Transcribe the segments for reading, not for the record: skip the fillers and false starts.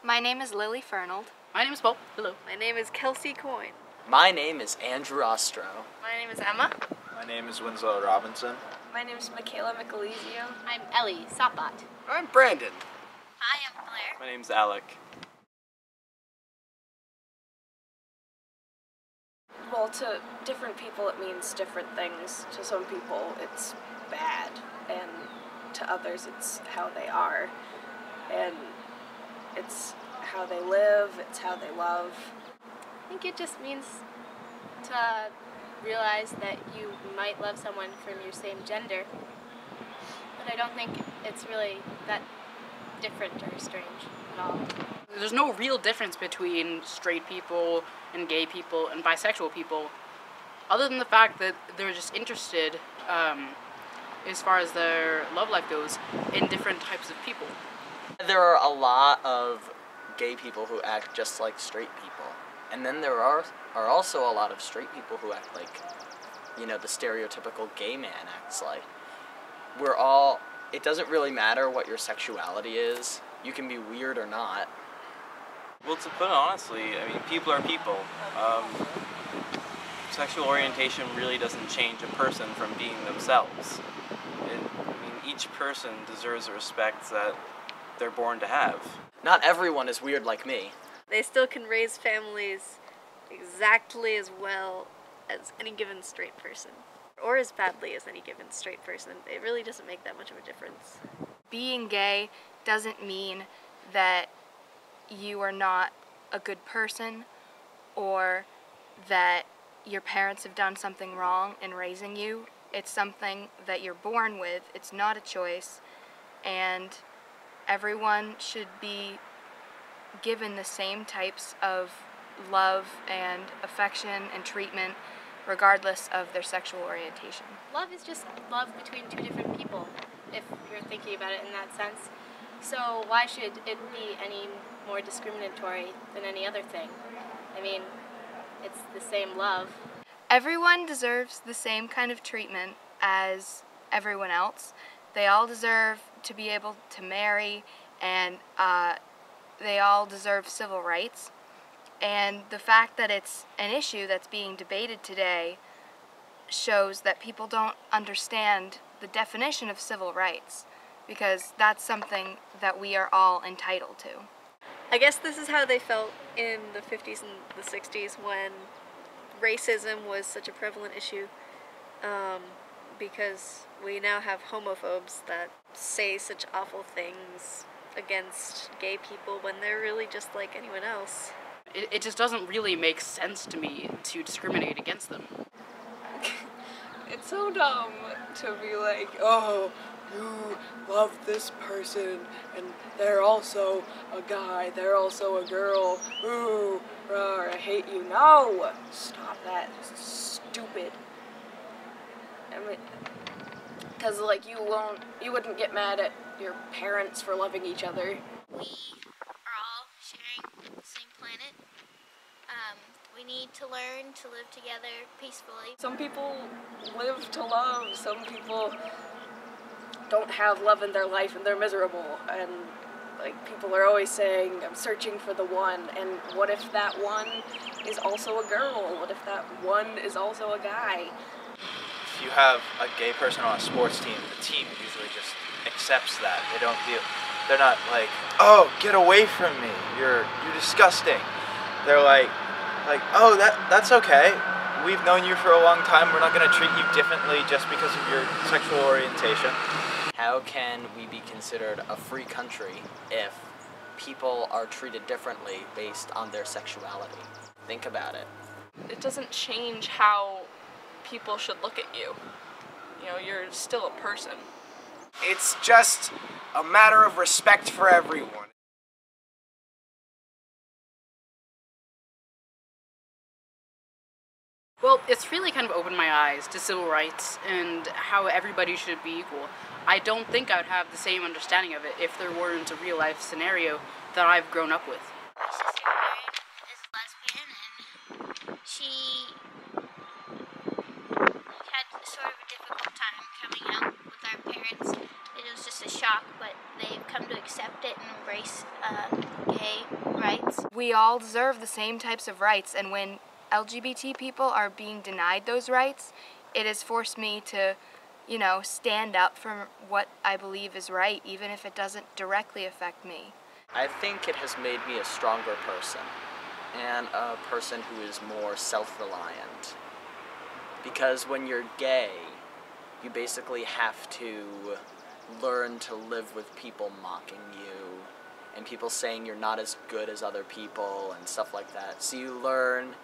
My name is Lily Fernald. My name is Paul. Hello. My name is Kelsey Coyne. My name is Andrew Ostro. My name is Emma. My name is Winslow Robinson. My name is Michaela Michelizio. I'm Ellie Sapat. I'm Brandon. Hi, I'm Blair. My name's Alec. Well, to different people it means different things. To some people it's bad, and to others it's how they are. And it's how they live, it's how they love. I think it just means to realize that you might love someone from your same gender, but I don't think it's really that different or strange at all. There's no real difference between straight people and gay people and bisexual people, other than the fact that they're just interested, as far as their love life goes, in different types of people. There are a lot of gay people who act just like straight people. And then there are also a lot of straight people who act like, you know, the stereotypical gay man acts like. It doesn't really matter what your sexuality is. You can be weird or not. Well, to put it honestly, I mean, people are people. Sexual orientation really doesn't change a person from being themselves. Each person deserves the respect that they're born to have. Not everyone is weird like me. They still can raise families exactly as well as any given straight person, or as badly as any given straight person. It really doesn't make that much of a difference. Being gay doesn't mean that you are not a good person or that your parents have done something wrong in raising you. It's something that you're born with. It's not a choice, and everyone should be given the same types of love and affection and treatment regardless of their sexual orientation. Love is just love between two different people, if you're thinking about it in that sense. So why should it be any more discriminatory than any other thing? I mean, it's the same love. Everyone deserves the same kind of treatment as everyone else. They all deserve to be able to marry, and they all deserve civil rights. And the fact that it's an issue that's being debated today shows that people don't understand the definition of civil rights, because that's something that we are all entitled to. I guess this is how they felt in the 50s and the 60s when racism was such a prevalent issue, because we now have homophobes that say such awful things against gay people when they're really just like anyone else. It just doesn't really make sense to me to discriminate against them. It's so dumb to be like, oh, you love this person, and they're also a guy, they're also a girl, ooh, I hate you. No! Stop that. It's stupid. I mean, because, like, you wouldn't get mad at your parents for loving each other. We are all sharing the same planet. We need to learn to live together peacefully. Some people live to love, some people don't have love in their life and they're miserable, and like people are always saying, I'm searching for the one, and what if that one is also a girl? What if that one is also a guy? If you have a gay person on a sports team, the team usually just accepts that. They're not like, oh, get away from me, you're disgusting. They're like, oh, that's okay. We've known you for a long time. We're not going to treat you differently just because of your sexual orientation. How can we be considered a free country if people are treated differently based on their sexuality? Think about it. It doesn't change how people should look at you. You know, you're still a person. It's just a matter of respect for everyone. Well, it's really kind of opened my eyes to civil rights and how everybody should be equal. I don't think I would have the same understanding of it if there weren't a real-life scenario that I've grown up with. My sister married is lesbian, and she had sort of a difficult time coming out with our parents. It was just a shock, but they've come to accept it and embrace gay we all deserve the same types of rights, and when LGBT people are being denied those rights, it has forced me to, stand up for what I believe is right, even if it doesn't directly affect me. I think it has made me a stronger person, and a person who is more self-reliant. Because when you're gay, you basically have to learn to live with people mocking you, and people saying you're not as good as other people, and stuff like that. So you learn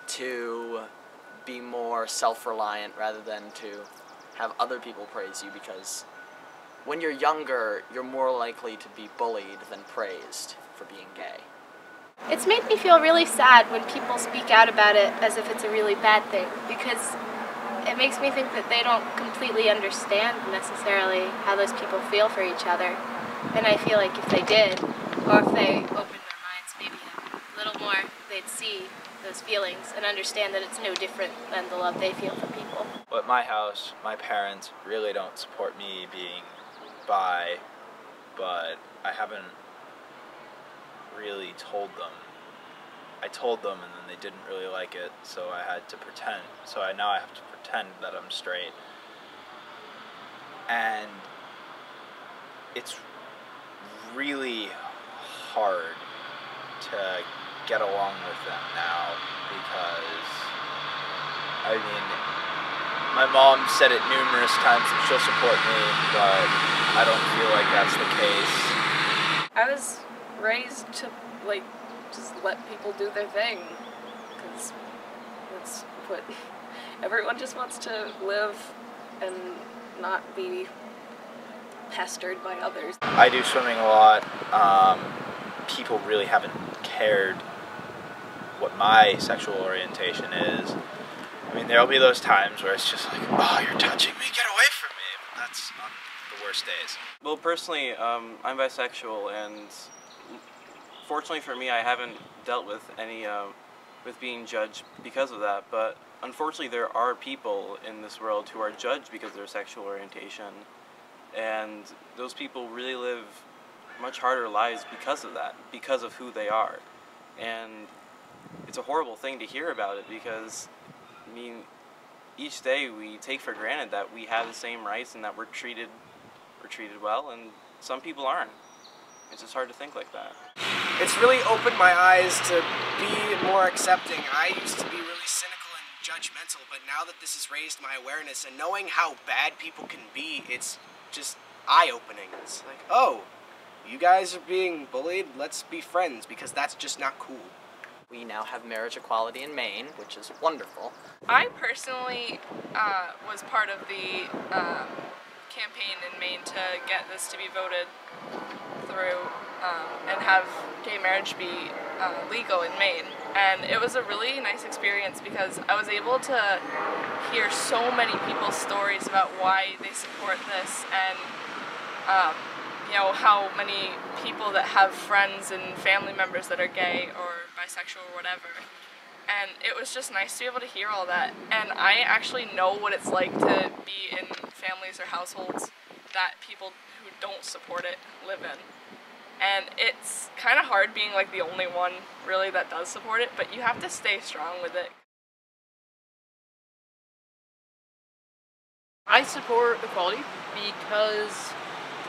to be more self-reliant rather than to have other people praise you, because when you're younger, you're more likely to be bullied than praised for being gay. It's made me feel really sad when people speak out about it as if it's a really bad thing, because it makes me think that they don't completely understand necessarily how those people feel for each other. And I feel like if they did, or if they opened their minds maybe a little more, they'd see those feelings and understand that it's no different than the love they feel for people. Well, at my house, my parents really don't support me being bi, but I haven't really told them. I told them and then they didn't really like it, so I had to pretend. So now I have to pretend that I'm straight. And it's really hard to get along with them now because, my mom said it numerous times that she'll support me, but I don't feel like that's the case. I was raised to, just let people do their thing, because that's what everyone just wants to live and not be pestered by others. I do swimming a lot. People really haven't cared what my sexual orientation is. There'll be those times where it's just like, oh, you're touching me, get away from me. But that's on the worst days. Well, personally, I'm bisexual, and fortunately for me, I haven't dealt with any with being judged because of that. But unfortunately, there are people in this world who are judged because of their sexual orientation, and those people really live much harder lives because of that, because of who they are. And it's a horrible thing to hear about it because, each day we take for granted that we have the same rights and that we're treated well, and some people aren't. It's just hard to think like that. It's really opened my eyes to be more accepting. I used to be really cynical and judgmental, but now that this has raised my awareness and knowing how bad people can be, it's just eye-opening. It's like, oh, you guys are being bullied, let's be friends, because that's just not cool. We now have marriage equality in Maine, which is wonderful. I personally was part of the campaign in Maine to get this to be voted through and have gay marriage be legal in Maine. And it was a really nice experience because I was able to hear so many people's stories about why they support this, and how many people that have friends and family members that are gay or bisexual or whatever. And it was just nice to be able to hear all that. And I actually know what it's like to be in families or households that people who don't support it live in. And it's kind of hard being the only one really that does support it, but you have to stay strong with it. I support equality because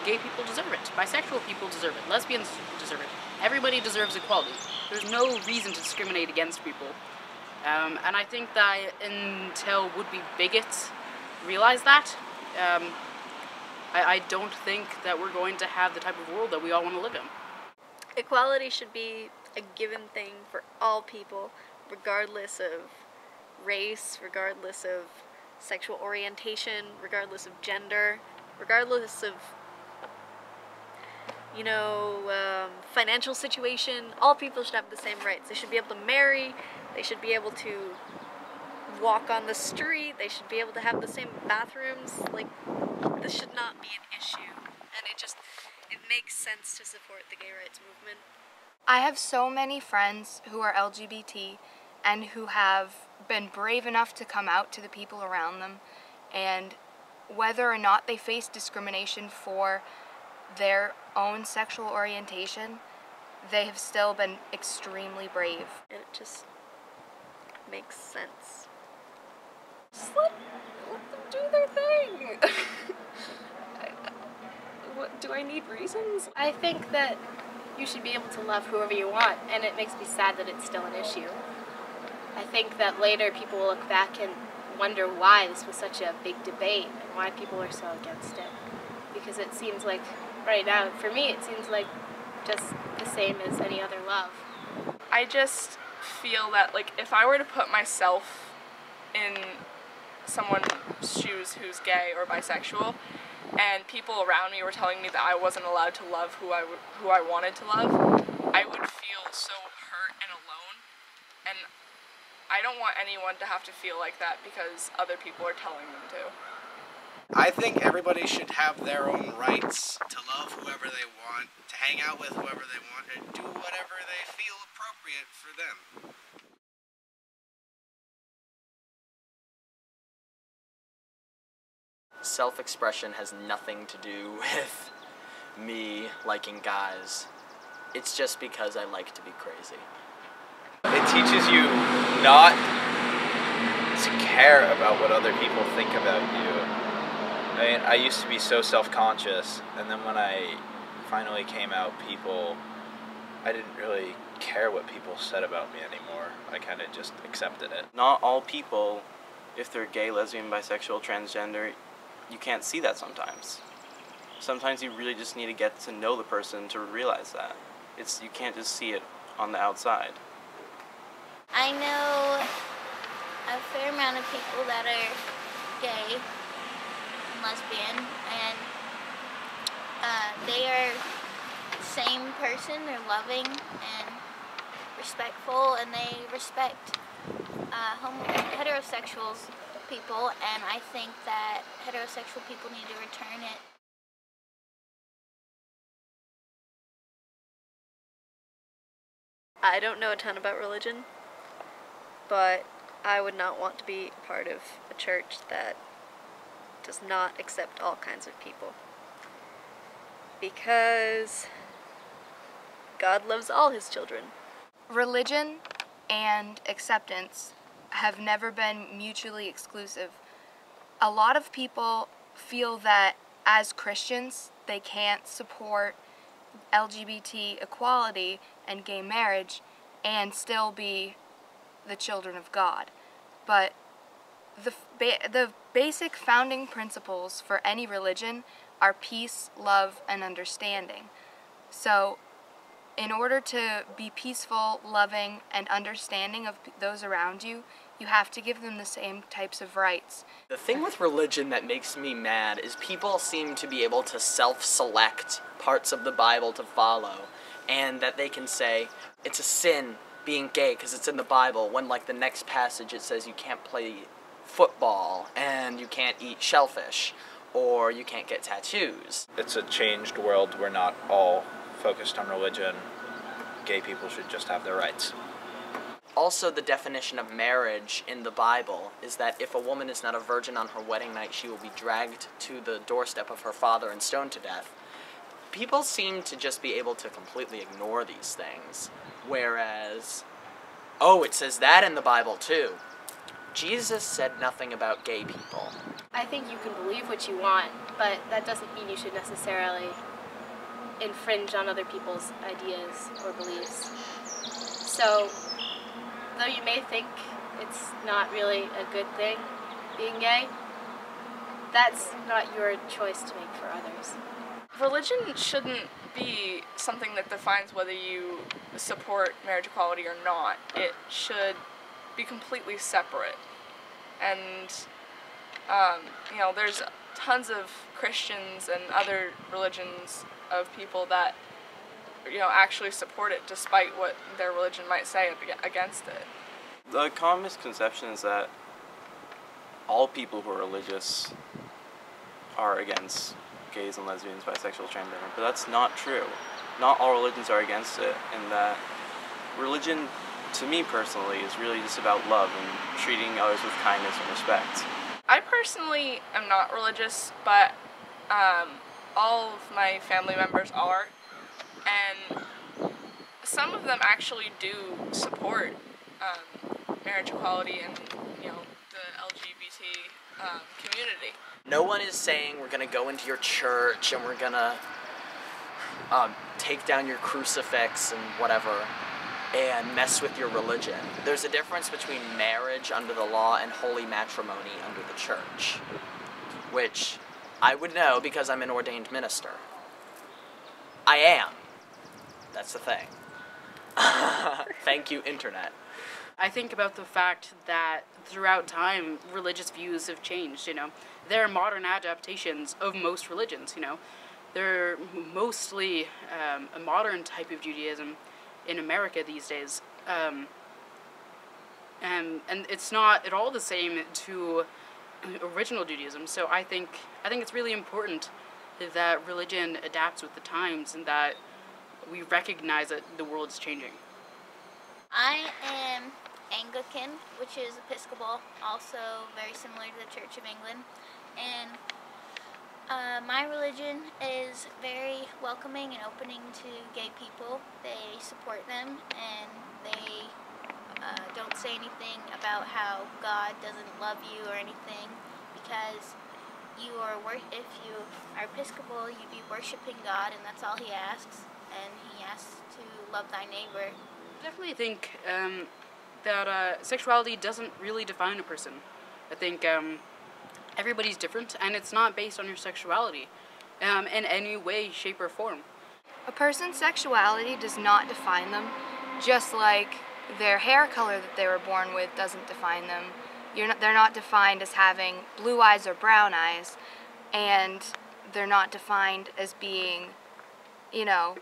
gay people deserve it, bisexual people deserve it, lesbians deserve it. Everybody deserves equality. There's no reason to discriminate against people. And I think that until would-be bigots realize that, I don't think that we're going to have the type of world that we all want to live in. Equality should be a given thing for all people, regardless of race, regardless of sexual orientation, regardless of gender, regardless of financial situation. All people should have the same rights. They should be able to marry, they should be able to walk on the street, they should be able to have the same bathrooms. This should not be an issue. And it makes sense to support the gay rights movement. I have so many friends who are LGBT and who have been brave enough to come out to the people around them, and whether or not they face discrimination for their own sexual orientation, they have still been extremely brave. And it just makes sense. Just let them do their thing. What, do I need reasons? I think that you should be able to love whoever you want, and it makes me sad that it's still an issue. I think that later people will look back and wonder why this was such a big debate and why people are so against it. Because it seems like, right now, for me, it seems like just the same as any other love. I just feel that, like, if I were to put myself in someone's shoes who's gay or bisexual, and people around me were telling me that I wasn't allowed to love who I wanted to love, I would feel so hurt and alone. And I don't want anyone to have to feel like that because other people are telling them to. I think everybody should have their own rights to love whoever they want, to hang out with whoever they want, and do whatever they feel appropriate for them. Self-expression has nothing to do with me liking guys. It's just because I like to be crazy. It teaches you not to care about what other people think about you. I mean, I used to be so self-conscious, and then when I finally came out, I didn't really care what people said about me anymore. I kind of just accepted it. Not all people, if they're gay, lesbian, bisexual, transgender, you can't see that sometimes. Sometimes you really just need to get to know the person to realize that. You can't just see it on the outside. I know a fair amount of people that are gay and lesbian, and they are the same person. They're loving and respectful, and they respect heterosexuals people, and I think that heterosexual people need to return it. I don't know a ton about religion, but I would not want to be a part of a church that does not accept all kinds of people. Because God loves all his children. Religion and acceptance have never been mutually exclusive. A lot of people feel that as Christians, they can't support LGBT equality and gay marriage and still be the children of God. But the basic founding principles for any religion are peace, love, and understanding. So in order to be peaceful, loving, and understanding of those around you, you have to give them the same types of rights. The thing with religion that makes me mad is people seem to be able to self-select parts of the Bible to follow, and that they can say, it's a sin being gay because it's in the Bible, when like the next passage it says you can't play football and you can't eat shellfish or you can't get tattoos. It's a changed world. We're not all focused on religion. Gay people should just have their rights. Also, the definition of marriage in the Bible is that if a woman is not a virgin on her wedding night, she will be dragged to the doorstep of her father and stoned to death. People seem to just be able to completely ignore these things, whereas, oh, it says that in the Bible too. Jesus said nothing about gay people. I think you can believe what you want, but that doesn't mean you should necessarily infringe on other people's ideas or beliefs. So, though you may think it's not really a good thing being gay, that's not your choice to make for others. Religion shouldn't be something that defines whether you support marriage equality or not. It should be completely separate. And, there's tons of Christians and other religions of people that, actually support it despite what their religion might say against it. The common misconception is that all people who are religious are against gays and lesbians, bisexual, transgender, but that's not true. Not all religions are against it, and that religion, to me personally, is really just about love and treating others with kindness and respect. I personally am not religious, but all of my family members are, and some of them actually do support marriage equality and, you know, the LGBT community. No one is saying we're gonna go into your church and we're gonna take down your crucifix and whatever and mess with your religion. There's a difference between marriage under the law and holy matrimony under the church, which I would know because I'm an ordained minister. I am. That's the thing. Thank you, Internet. I think about the fact that throughout time, religious views have changed, you know. There are modern adaptations of most religions, you know. They're mostly a modern type of Judaism in America these days. And it's not at all the same to original Judaism. So I think it's really important that religion adapts with the times and that we recognize that the world is changing. I am Anglican, which is Episcopal, also very similar to the Church of England. And my religion is very welcoming and opening to gay people. They support them, and they don't say anything about how God doesn't love you or anything, because if you are Episcopal, you'd be worshiping God, and that's all He asks. And He asks to love thy neighbor. I definitely think that sexuality doesn't really define a person. I think everybody's different, and it's not based on your sexuality in any way, shape, or form. A person's sexuality does not define them, just like their hair color that they were born with doesn't define them. They're not defined as having blue eyes or brown eyes, and they're not defined as being, you know,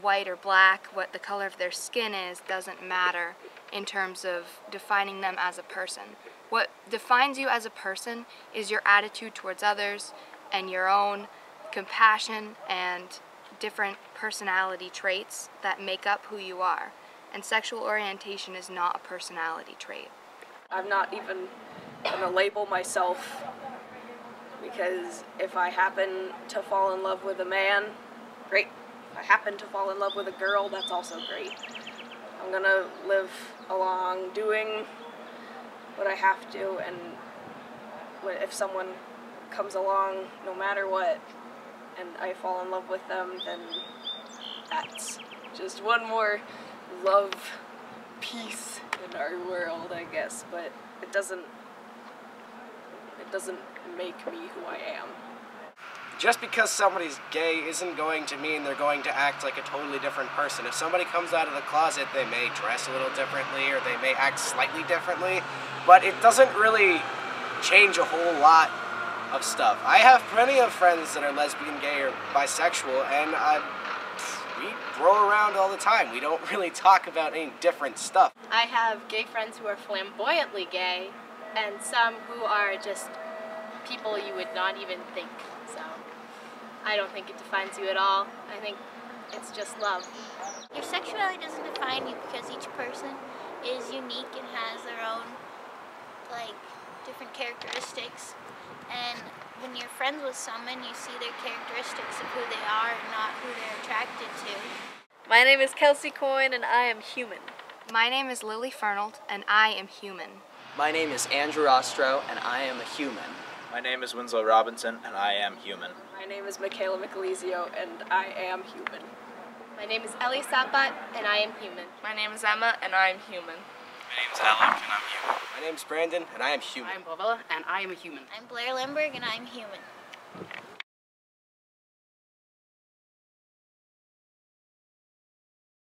white or black. What the color of their skin is doesn't matter in terms of defining them as a person. What defines you as a person is your attitude towards others and your own compassion and different personality traits that make up who you are. And sexual orientation is not a personality trait. I'm not even gonna label myself, because if I happen to fall in love with a man, great. If I happen to fall in love with a girl, that's also great. I'm gonna live along doing what I have to, and if someone comes along, no matter what, and I fall in love with them, then that's just one more love piece in our world, I guess, but it doesn't make me who I am. Just because somebody's gay isn't going to mean they're going to act like a totally different person. If somebody comes out of the closet, they may dress a little differently or they may act slightly differently, but it doesn't really change a whole lot of stuff. I have plenty of friends that are lesbian, gay, or bisexual, and we throw around all the time. We don't really talk about any different stuff. I have gay friends who are flamboyantly gay, and some who are just people you would not even think. So I don't think it defines you at all. I think it's just love. Your sexuality doesn't define you, because each person is unique and has their own, like, different characteristics. And when you're friends with someone, you see their characteristics of who they are and not who they're attracted to. My name is Kelsey Coyne, and I am human. My name is Lily Fernald, and I am human. My name is Andrew Ostro, and I am a human. My name is Winslow Robinson, and I am human. My name is Michaela Michelizio, and I am human. My name is Ellie Sapat, and I am human. My name is Emma, and I'm human. My name's Alec, and I'm human. My name's Brandon, and I am human. I'm Pavella, and I am a human. I'm Blair Lindbergh, and I'm human.